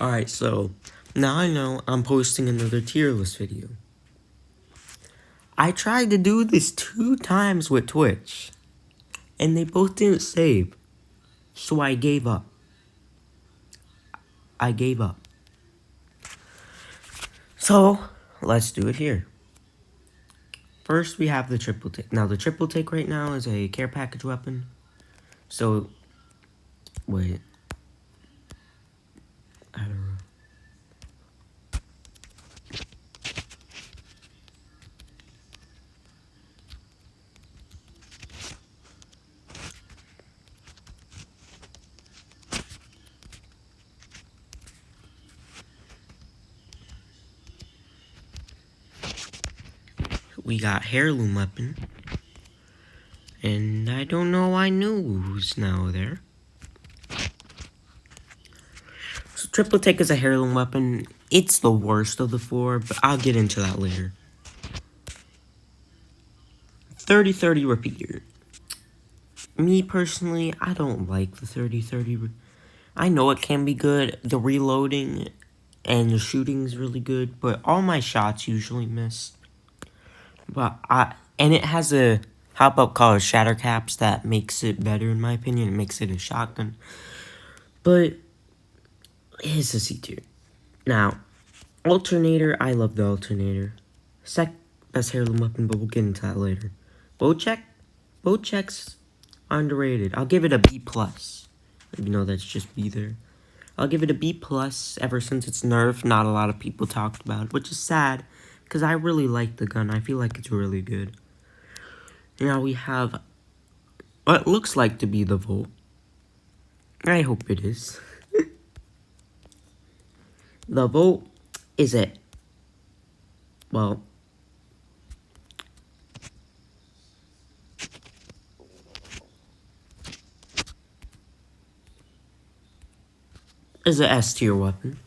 Alright, so now I know I'm posting another tier list video. I tried to do this 2 times with Twitch, and they both didn't save. So I gave up. So, let's do it here. First, we have the triple take. Now, the triple take right now is a care package weapon. So, wait. I don't know. We got Heirloom Weapon. And I don't know why news now there. So triple take is a Heirloom Weapon. It's the worst of the 4, but I'll get into that later. 30-30 repeater. Me personally, I don't like the 30-30. I know it can be good. The reloading and the shooting is really good, but all my shots usually miss. And it has a hop-up called Shatter Caps that makes it better in my opinion. It makes it a shotgun. But it's a C tier. Now, Alternator, I love the Alternator. Best Heirloom weapon, but we'll get into that later. Bow checks underrated. I'll give it a B+. Even though that's just B there. I'll give it a B+. Ever since it's nerfed, not a lot of people talked about it, which is sad. Because I really like the gun. I feel like it's really good. Now we have what looks like to be the Volt. I hope it is. The Volt is it. Well, is an S tier weapon.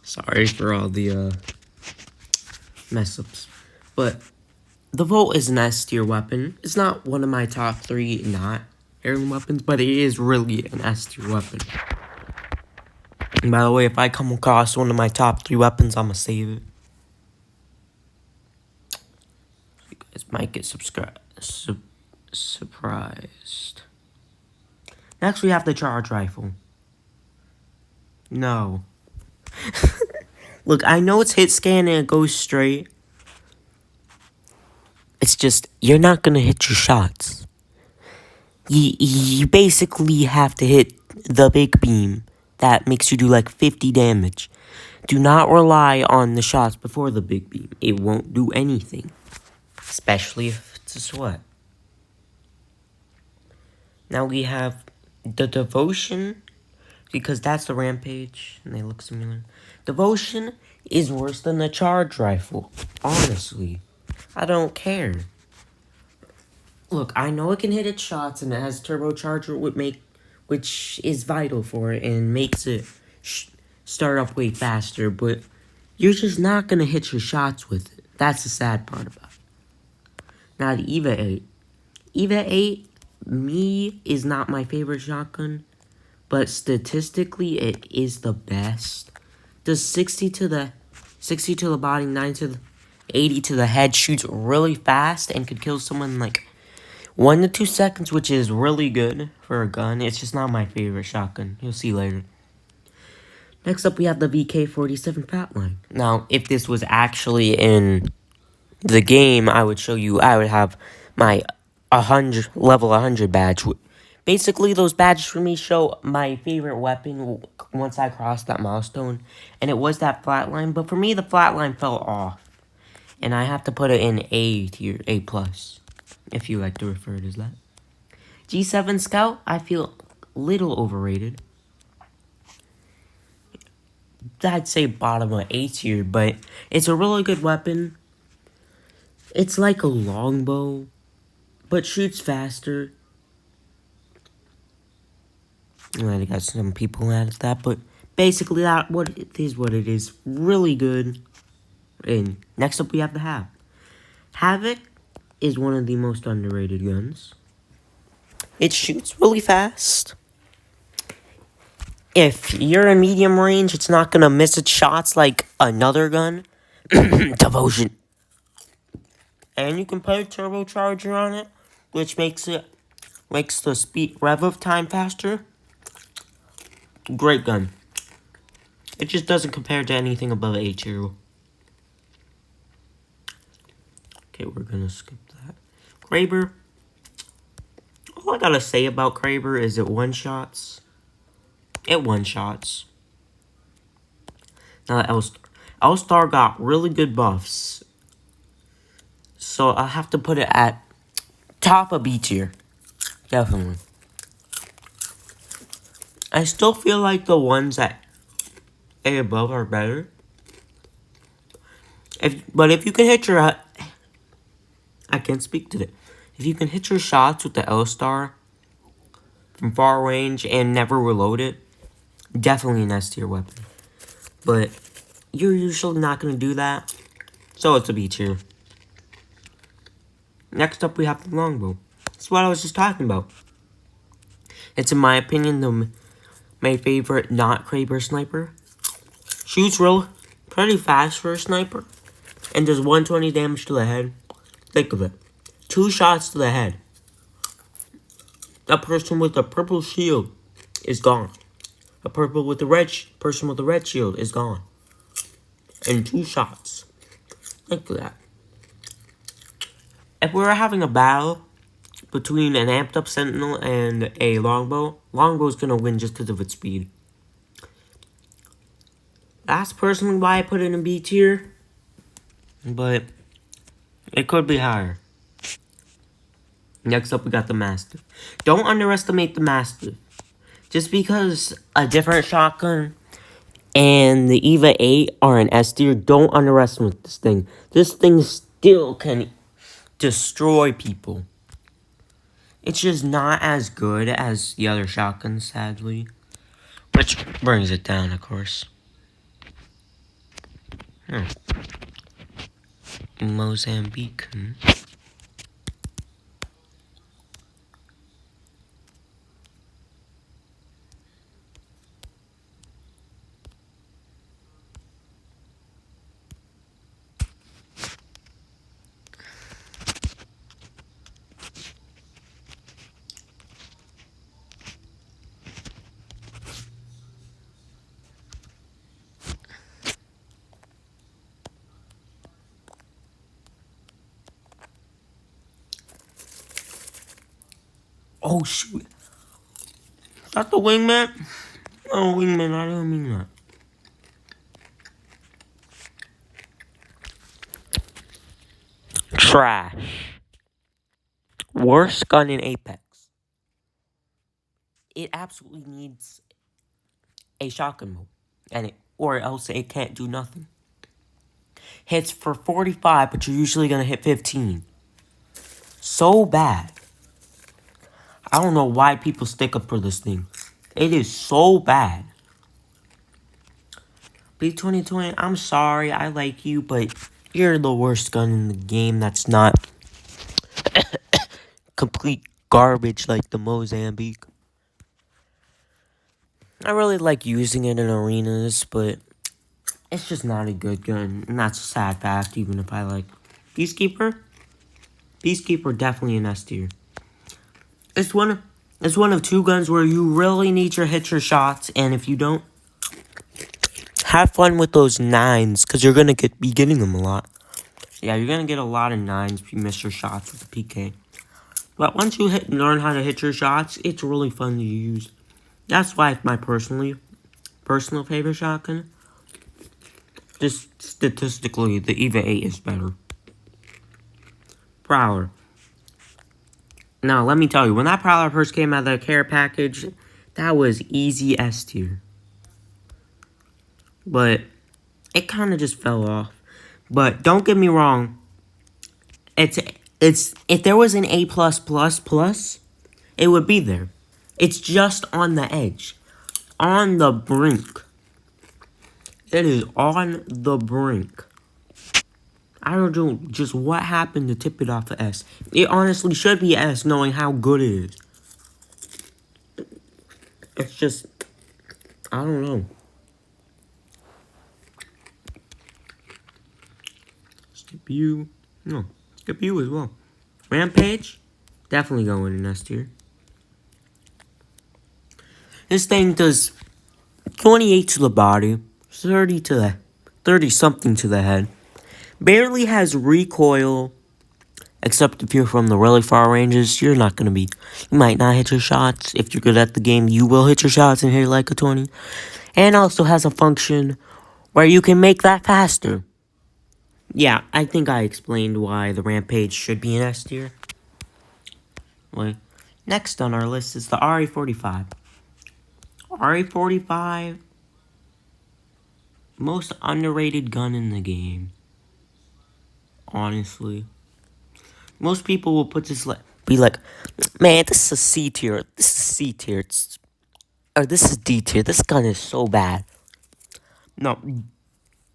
Sorry for all the mess-ups. But the Volt is an S tier weapon. It's not one of my top 3 not heirloom weapons, but it is really an S tier weapon. And by the way, if I come across one of my top 3 weapons, I'm gonna save it. You guys might get surprised. Next, we have the charge rifle. No. Look, I know it's hit scan and it goes straight. It's just, you're not gonna hit your shots. You basically have to hit the big beam that makes you do like 50 damage. Do not rely on the shots before the big beam. It won't do anything. Especially if it's a sweat. Now we have the Devotion, because that's the Rampage, and they look similar. Devotion is worse than the charge rifle. Honestly, I don't care. Look, I know it can hit its shots, and it has turbocharger, which is vital for it, and makes it start up way faster, but you're just not going to hit your shots with it. That's the sad part about it. Now, the EVA 8. EVA 8, is not my favorite shotgun, but statistically, it is the best. Does 60 to the body, 9 to the 80 to the head, shoots really fast, and could kill someone in like 1 to 2 seconds, which is really good for a gun. It's just not my favorite shotgun. You'll see later. Next up, we have the VK-47 Fatline. Now, if this was actually in the game, I would show you, I would have my level 100 badge. Basically, those badges for me show my favorite weapon once I crossed that milestone. And it was that Flatline. But for me, the Flatline fell off. And I have to put it in A tier, A+. If you like to refer it as that. G7 Scout, I feel a little overrated. I'd say bottom of A tier, but it's a really good weapon. It's like a longbow, but shoots faster. I got some people mad at that, but basically what it is. Really good. And next up we have the Havoc. Havoc is one of the most underrated guns. It shoots really fast. If you're in medium range, it's not gonna miss its shots like another gun. Devotion. And you can put a turbocharger on it, which makes the speed rev of time faster. Great gun. It just doesn't compare to anything above H2. Okay, we're gonna skip that. Kraber. All I gotta say about Kraber is it one-shots. It one-shots. Now L-Star. L-Star got really good buffs. So I have to put it at top of B tier. Definitely. I still feel like the ones at A above are better. But if you can hit your... I can't speak to it. If you can hit your shots with the L-Star from far range and never reload it, definitely an S tier weapon. But you're usually not going to do that, so it's a B tier. Next up, we have the Longbow. That's what I was just talking about. It's, in my opinion, my favorite not Kraber sniper. Shoots pretty fast for a sniper, and does 120 damage to the head. Think of it. 2 shots to the head. That person with the purple shield is gone. A person with the red shield is gone. In 2 shots. Think of that. If we were having a battle between an amped up sentinel and a longbow, longbow's gonna win just because of its speed. That's personally why I put it in B tier. But it could be higher. Next up, we got the Mastiff. Don't underestimate the Mastiff. Just because a different shotgun and the EVA 8 are an S tier, don't underestimate this thing. This thing still can destroy people. It's just not as good as the other shotguns, sadly. Which brings it down, of course. Mozambique. Oh, shoot. Is that the Wingman? Oh, Wingman, I don't mean that. Trash. Worst gun in Apex. It absolutely needs a shotgun mode. Or else it can't do nothing. Hits for 45, but you're usually going to hit 15. So bad. I don't know why people stick up for this thing. It is so bad. B2020, I'm sorry, I like you, but you're the worst gun in the game that's not complete garbage like the Mozambique. I really like using it in arenas, but it's just not a good gun, and that's a sad fact, even if I like Peacekeeper. Peacekeeper definitely an S tier. It's one of 2 guns where you really need to hit your shots, and if you don't, have fun with those 9s, because you're gonna be getting them a lot. Yeah, you're gonna get a lot of 9s if you miss your shots with the PK. But once you learn how to hit your shots, it's really fun to use. That's why it's my personal favorite shotgun. Just statistically, the EVA 8 is better. Prowler. Now, let me tell you, when that Prowler first came out of the care package, that was easy S tier. But it kind of just fell off. But don't get me wrong. It's if there was an A+++, it would be there. It's just on the edge. On the brink. It is on the brink. I don't know just what happened to tip it off to S. It honestly should be S, knowing how good it is. It's just, I don't know. Skip you. No, skip you as well. Rampage, definitely going in S tier. This thing does 28 to the body, 30 something to the head. Barely has recoil, except if you're from the really far ranges, you might not hit your shots. If you're good at the game, you will hit your shots and hit like a 20. And also has a function where you can make that faster. Yeah, I think I explained why the Rampage should be in S tier. Wait. Next on our list is the RE45. RE45, most underrated gun in the game. Honestly. Most people will put this be like, man, this is a C tier. This is C tier. Or this is D tier. This gun is so bad. No,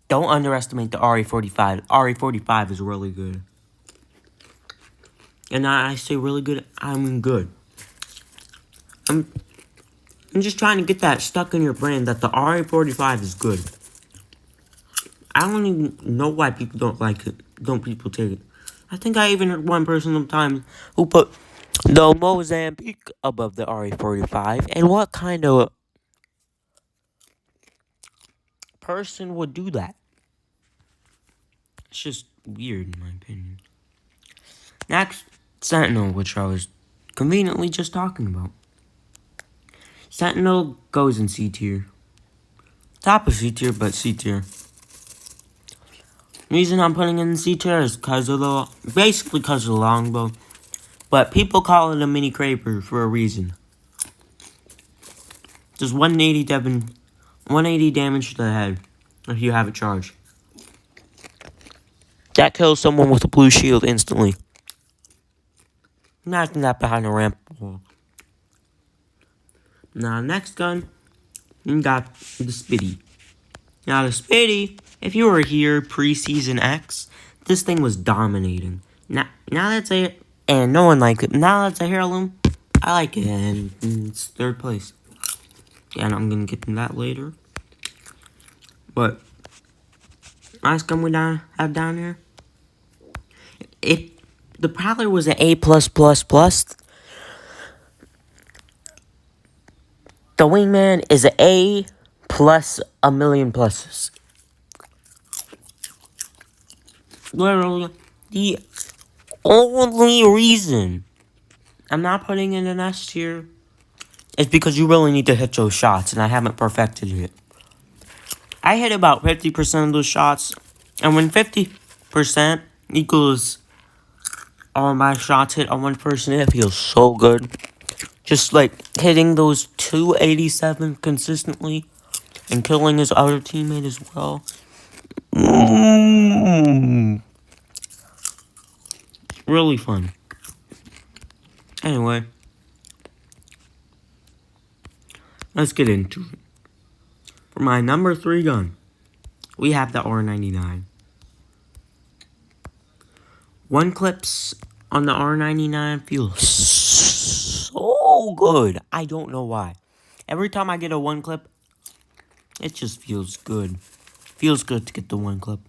don't underestimate the RE45. RE45 is really good. And I say really good, I mean good. I'm just trying to get that stuck in your brain that the RE45 is good. I don't even know why people don't like it. Don't people take it? I think I even heard one person sometimes who put the Mozambique above the RE45. And what kind of person would do that? It's just weird in my opinion. Next, Sentinel, which I was conveniently just talking about. Sentinel goes in C tier. Top of C tier, but C tier. Reason I'm putting it in C tier is basically because of the Longbow. But people call it a mini Kraber for a reason. Does 180 damage to the head if you have it charged. That kills someone with a blue shield instantly. Imagine that behind a ramp wall. Now, next gun, you got the Spitty. Now, the Spitty, if you were here pre-season X, this thing was dominating. Now that's a, and no one liked it. Now that's a Heirloom, I like it, and it's third place. Yeah, and I'm gonna get to that later. But, last gun we have down here, if the Prowler was an A+++, the Wingman is an A plus a million pluses. Literally, the only reason I'm not putting in an S tier is because you really need to hit those shots, and I haven't perfected it. I hit about 50% of those shots, and when 50% equals all my shots hit on one person, it feels so good. Just like hitting those 287 consistently and killing his other teammate as well. Really fun. Anyway, let's get into it. For my number 3 gun, we have the R99. One clips on the R99 feels so good. I don't know why. Every time I get a one clip, it just feels good. Feels good to get the one clip.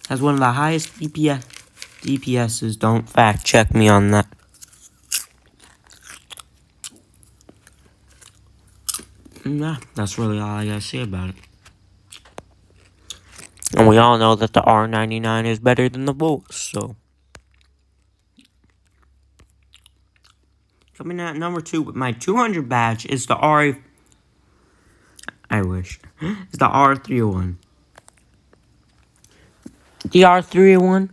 Has one of the highest DPSs. Don't fact check me on that. Nah, that's really all I gotta say about it. And we all know that the R99 is better than the Volt, so. Coming at number 2 with my 200 badge is the It's the R301. The R301,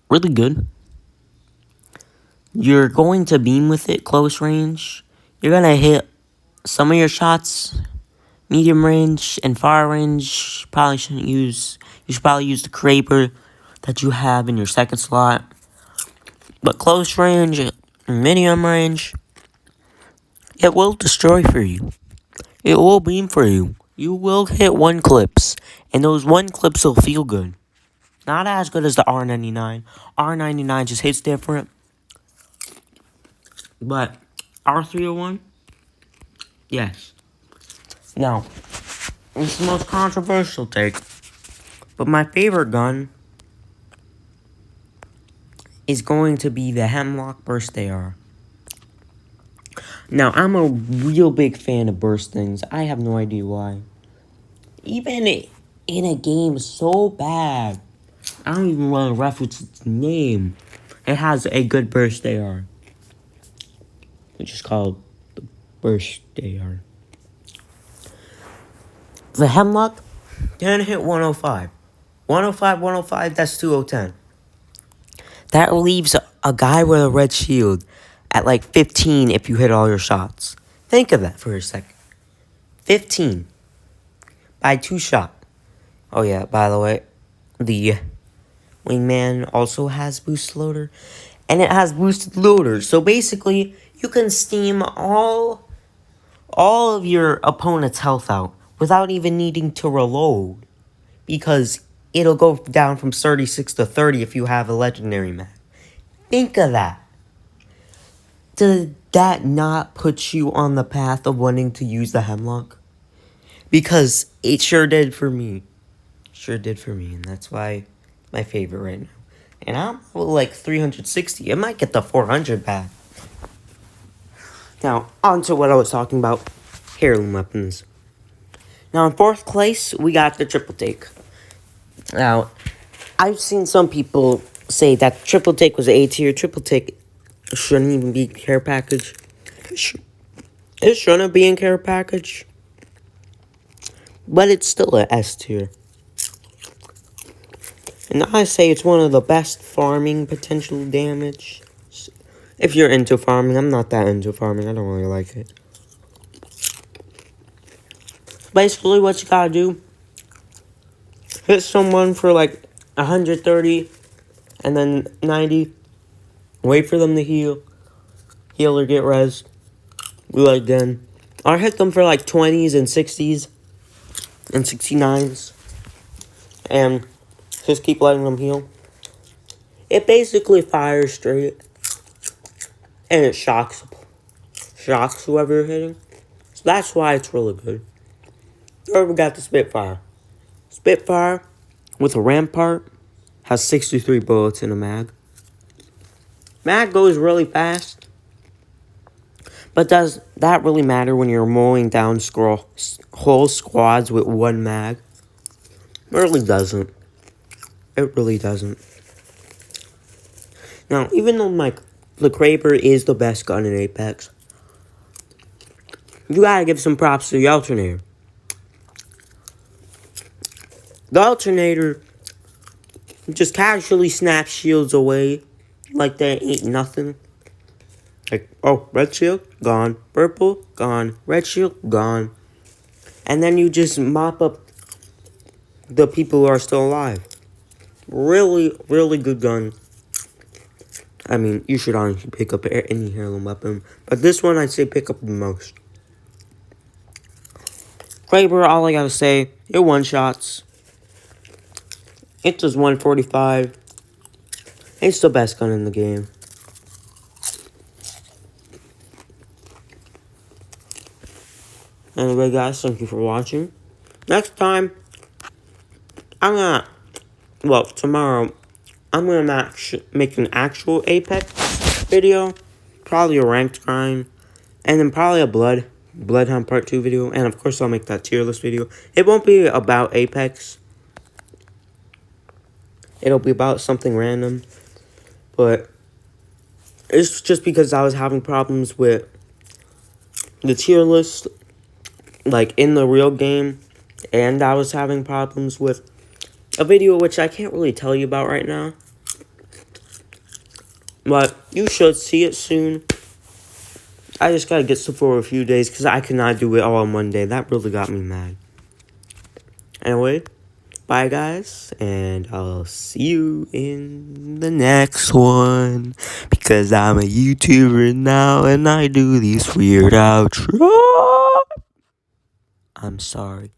really good. You're going to beam with it close range. You're gonna hit some of your shots medium range and far range. You should probably use the Kraber that you have in your second slot. But close range, medium range, it will destroy for you. It will beam for you. You will hit one clips, and those one clips will feel good. Not as good as the R99. R99 just hits different. But R301, yes. Now, it's the most controversial take, but my favorite gun is going to be the Hemlock Burst AR. Now, I'm a real big fan of burst things. I have no idea why. Even in a game so bad, I don't even want to reference its name. It has a good burst AR, which is called the Burst AR. The Hemlock can hit 105. 105, 105, that's 2010. That leaves a guy with a red shield at like 15 if you hit all your shots. Think of that for a second. 15 by 2 shot. Oh yeah, by the way, the Wingman also has boost loader, and it has boosted loader. So basically, you can steam all of your opponent's health out without even needing to reload, because it'll go down from 36 to 30 if you have a legendary mag. Think of that. Did that not put you on the path of wanting to use the Hemlock? Because it sure did for me. Sure did for me, and that's why my favorite right now. And I'm like 360. It might get the 400 back. Now, on to what I was talking about. Heirloom Weapons. Now, in 4th place, we got the Triple Take. Now, I've seen some people say that Triple Take was A tier. Triple Take shouldn't even be care package. It shouldn't be in care package. But it's still a S tier. And I say it's one of the best farming potential damage. If you're into farming, I'm not that into farming. I don't really like it. Basically, what you gotta do, hit someone for like 130 and then 90. Wait for them to heal or get res. Like then. Or hit them for like 20s and 60s and 69s. And just keep letting them heal. It basically fires straight. And it shocks whoever you're hitting. So that's why it's really good. Third, we got the Spitfire. Spitfire, with a Rampart, has 63 bullets in a mag. Mag goes really fast. But does that really matter when you're mowing down whole squads with one mag? It really doesn't. It really doesn't. Now, even though the Kraber is the best gun in Apex, you gotta give some props to the Alternator. The Alternator just casually snaps shields away like they ain't nothing. Like, oh, red shield, gone. Purple, gone. Red shield, gone. And then you just mop up the people who are still alive. Really, really good gun. I mean, you should honestly pick up any heirloom weapon. But this one, I'd say pick up the most. Kraber, all I gotta say, it one-shots. It does 145. It's the best gun in the game. Anyway, guys, thank you for watching. Next time, tomorrow, I'm gonna make an actual Apex video. Probably a ranked grind. And then probably a Bloodhound Part 2 video. And of course, I'll make that tier list video. It won't be about Apex. It'll be about something random. But it's just because I was having problems with the tier list, like in the real game. And I was having problems with a video which I can't really tell you about right now. But you should see it soon. I just gotta get stuff for a few days because I could not do it all in one day. That really got me mad. Anyway, bye guys, and I'll see you in the next one. Because I'm a YouTuber now and I do these weird outros. I'm sorry.